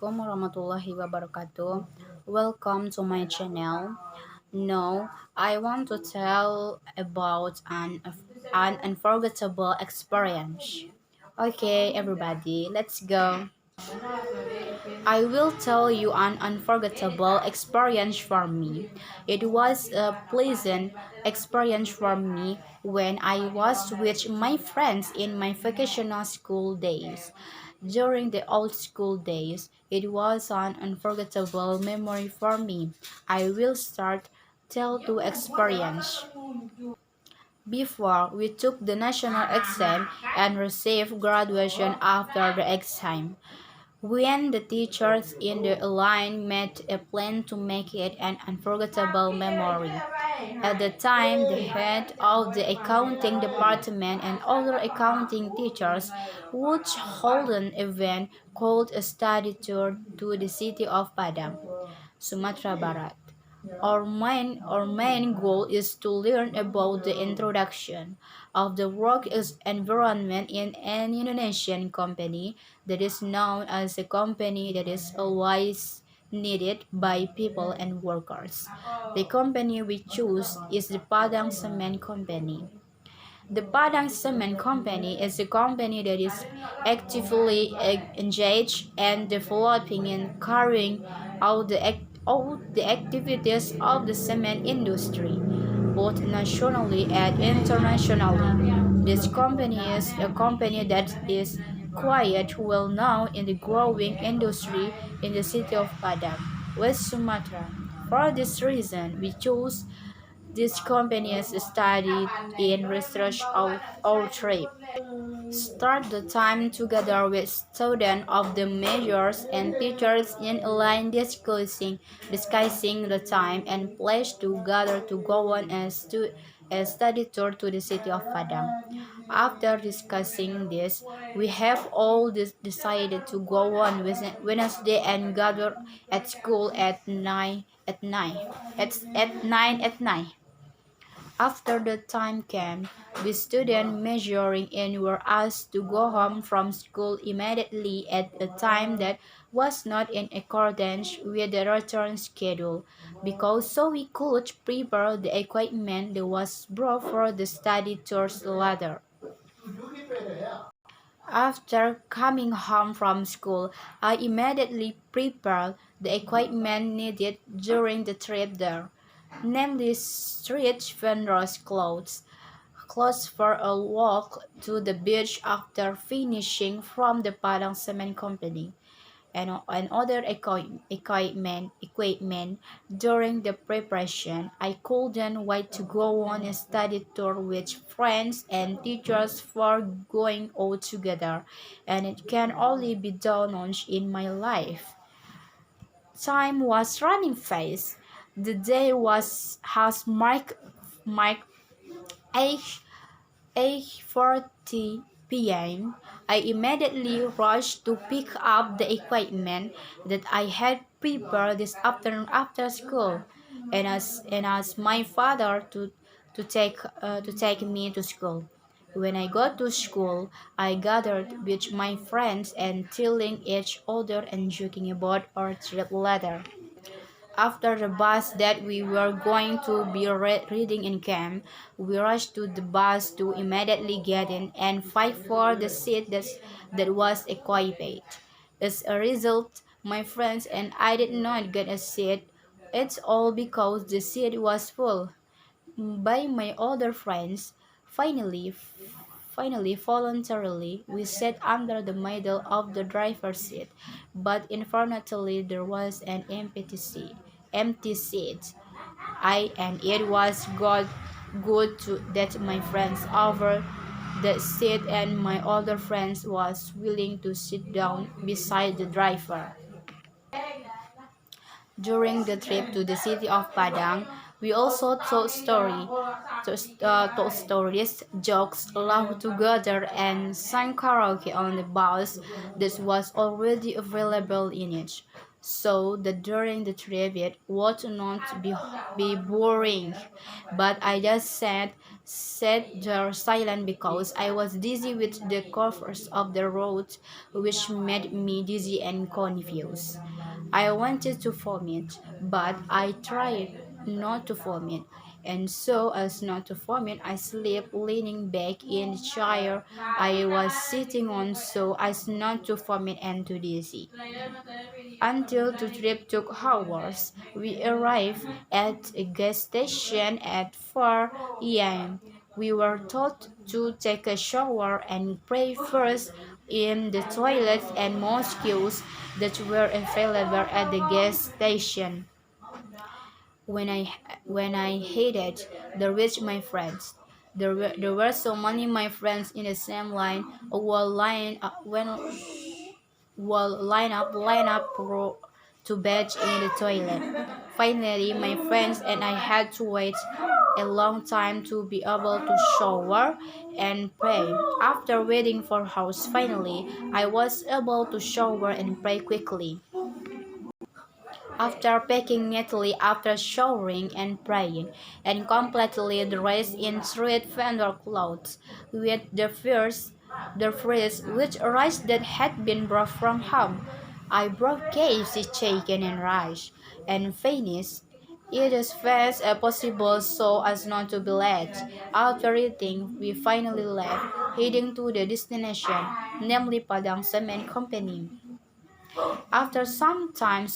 Assalamualaikum warahmatullahi wabarakatuh. Welcome to my channel. Now, I want to tell about an unforgettable experience. Okay, everybody, let's go. I will tell you an unforgettable experience for me. It was a pleasant experience for me when I was with my friends in my vacational school days. During the old school days, it was an unforgettable memory for me. I will start tell to experience. Before we took the national exam and received graduation after the exam. When the teachers in the line made a plan to make it an unforgettable memory. At the time, the head of the accounting department and other accounting teachers would hold an event called a study tour to the city of Padang, Sumatera Barat. Our main goal is to learn about the introduction of the work environment in an Indonesian company that is known as a company that is always needed by people and workers. The company we choose is the Padang Cement Company. The Padang Cement Company is a company that is actively engaged and developing and carrying out all the activities of the cement industry, both nationally and internationally. This company is a company that is quite well known in the growing industry in the city of Padang, West Sumatra. For this reason, we chose this company is studied in research of our trip. Start the time together with students of the majors and teachers in a line discussing the time and place to gather to go on a study tour to the city of Padang. After discussing this, we have all decided to go on Wednesday and gather at school at 9 at night. After the time came, the students measuring in were asked to go home from school immediately at a time that was not in accordance with the return schedule, because so we could prepare the equipment that was brought for the study tours later. After coming home from school, I immediately prepared the equipment needed during the trip there, namely street vendors' clothes for a walk to the beach after finishing from the Padang Cement Company, and other equipment during the preparation. I couldn't wait to go on a study tour with friends and teachers for going all together, and it can only be done once in my life. Time was running fast. The day has marked 8:40 p.m. I immediately rushed to pick up the equipment that I had prepared this afternoon after school, and asked my father to take me to school. When I got to school, I gathered with my friends and telling each other and joking about our trip later. After the bus that we were going to be reading in camp, we rushed to the bus to immediately get in and fight for the seat that was equipped. As a result, my friends and I did not get a seat. It's all because the seat was full by my other friends. Finally, voluntarily, we sat under the middle of the driver's seat, but unfortunately there was an empty seat. And it was good that my friends over the seat and my other friends was willing to sit down beside the driver. During the trip to the city of Padang, we also told stories, jokes, laughed together, and sang karaoke on the bus that was already available in it. so that during the trip it would not be boring. But I just sat there silent because I was dizzy with the curves of the road, which made me dizzy and confused. I wanted to vomit, but I tried not to vomit. And so as not to vomit, I slept leaning back in the chair I was sitting on so as not to vomit and to dizzy. Until the trip took hours, we arrived at a gas station at 4 a.m. We were told to take a shower and pray first in the toilets and mosques that were available at the gas station. When I when I hated the rich my friends. There were so many my friends in the same line, line up to bathe in the toilet. Finally, my friends and I had to wait a long time to be able to shower and pray. After waiting for hours, finally, I was able to shower and pray quickly. After packing neatly after showering and praying, and completely dressed in street vendor clothes, with the first which rice that had been brought from home. I brought KFC chicken and rice, and finished it as fast as possible so as not to be late. After eating, we finally left, heading to the destination, namely Padang Cement Company. After some time,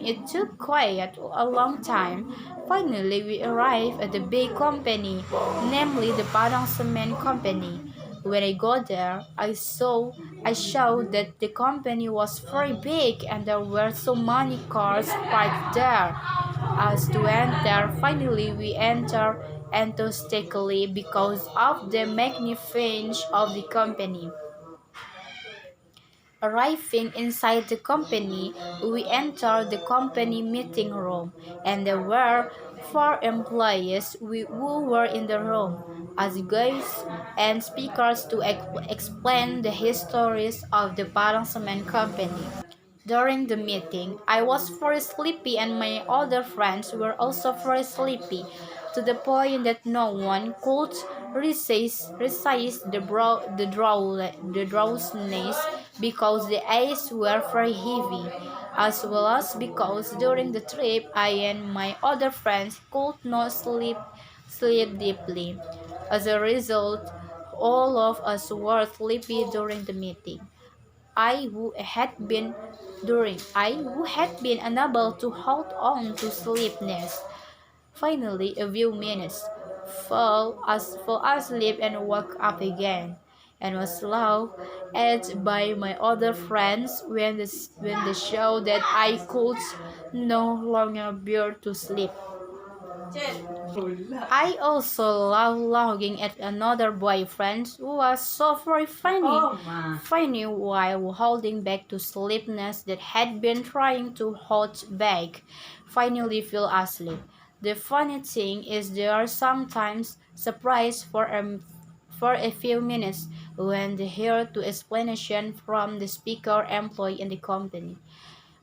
it took quite a long time. Finally, we arrived at the big company, namely the Padang Cement Company. When I got there, I saw that the company was very big and there were so many cars parked there. As to enter, finally we entered enthusiastically because of the magnificence of the company. Arriving inside the company, we entered the company meeting room, and there were 4 employees who were in the room as guests and speakers to explain the histories of the Parang Cement Company. During the meeting, I was very sleepy and my other friends were also very sleepy, to the point that no one could resist the drowsiness because the eyes were very heavy, as well as because during the trip I and my other friends could not sleep deeply. As a result, all of us were sleepy during the meeting. I who had been unable to hold on to sleepiness. Finally, a few minutes, fell asleep and woke up again, and was laughed at by my other friends when they showed that I could no longer bear to sleep. I also love laughing at another boyfriend who was so very funny while holding back to sleepiness that had been trying to hold back, finally fell asleep. The funny thing is they are sometimes surprised for a few minutes when they hear the explanation from the speaker employee in the company.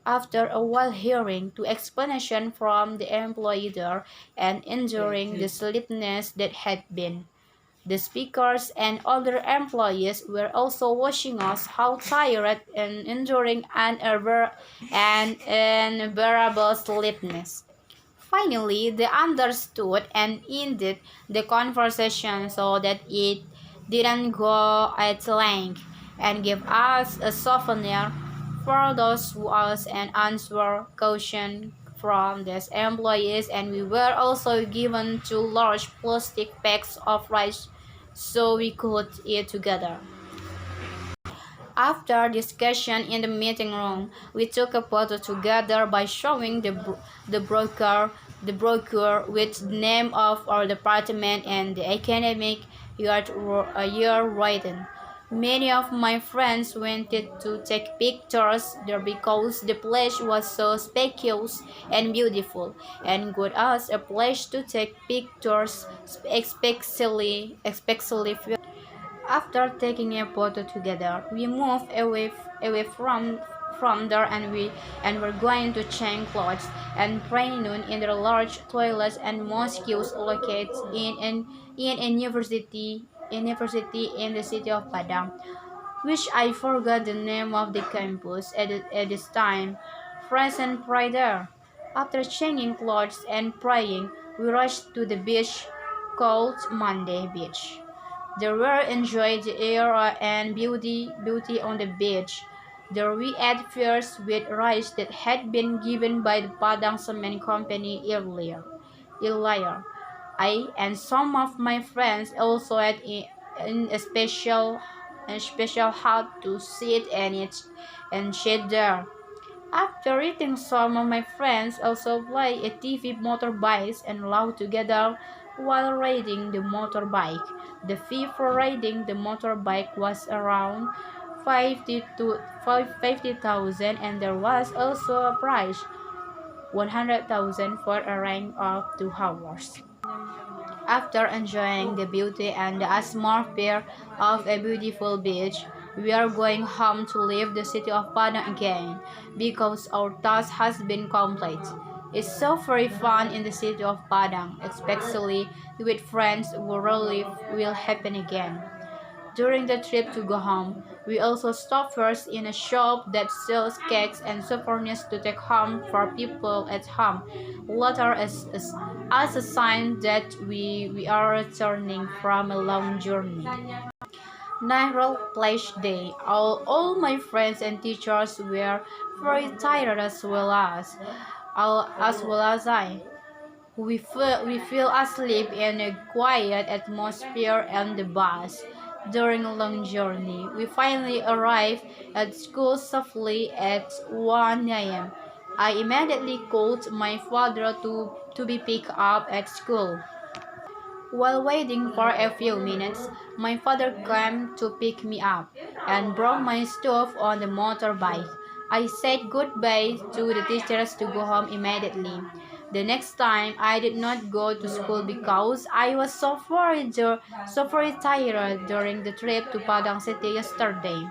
After a while hearing to explanation from the employee there and enduring the sleepiness that had been. The speakers and other employees were also watching us how tired and enduring an unbearable sleepiness. Finally, they understood and ended the conversation so that it didn't go at length and gave us a souvenir for those who asked and answered questions from these employees, and we were also given 2 large plastic bags of rice so we could eat together. After discussion in the meeting room, we took a photo together by showing the brochure with the name of our department and the academic year written. Many of my friends wanted to take pictures there because the place was so spacious and beautiful, and gave us a place to take pictures, especially after taking a photo together, we moved away from there, and we're going to change clothes and pray noon in the large toilets and mosques located in a university in the city of Padang, which I forgot the name of the campus at this time. Friends and pray there. After changing clothes and praying, we rushed to the beach called Monday Beach. There we enjoyed the air and beauty on the beach. There we ate first with rice that had been given by the Padang Cement Company earlier. I and some of my friends also had in a special hut to sit and eat and shade there. After eating, some of my friends also play a TV motorbikes and laugh together while riding the motorbike. The fee for riding the motorbike was around 50 to 50,000, and there was also a prize 100,000 for a ride of 2 hours. After enjoying the beauty and the atmosphere of a beautiful beach, we are going home to leave the city of Padang again because our task has been complete. It's so very fun in the city of Padang, especially with friends who really will happen again. During the trip to go home, we also stopped first in a shop that sells cakes and souvenirs to take home for people at home. Later, as a sign that we are returning from a long journey. Nihil Pledge Day. All my friends and teachers were very tired as well as I. We fell asleep in a quiet atmosphere on the bus. During a long journey, we finally arrived at school safely at 1 a.m. I immediately called my father to be picked up at school. While waiting for a few minutes, my father came to pick me up and brought my stuff on the motorbike. I said goodbye to the teachers to go home immediately. The next time, I did not go to school because I was so very tired during the trip to Padang City yesterday.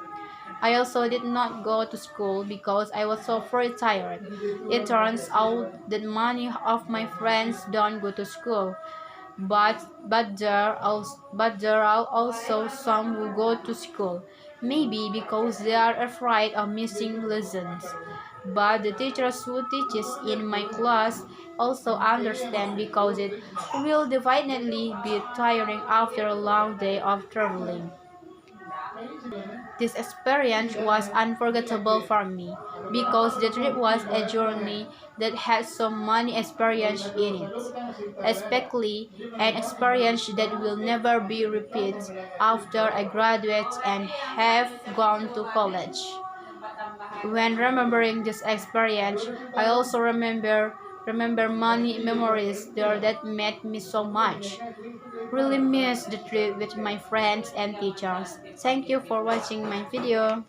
I also did not go to school because I was so very tired. It turns out that many of my friends don't go to school, but there are also some who go to school, maybe because they are afraid of missing lessons. But the teachers who teaches in my class also understand because it will definitely be tiring after a long day of traveling. This experience was unforgettable for me because the trip was a journey that had so many experiences in it, especially an experience that will never be repeated after I graduate and have gone to college. When remembering this experience, I also remember many memories there that made me so much. Really miss the trip with my friends and teachers. Thank you for watching my video.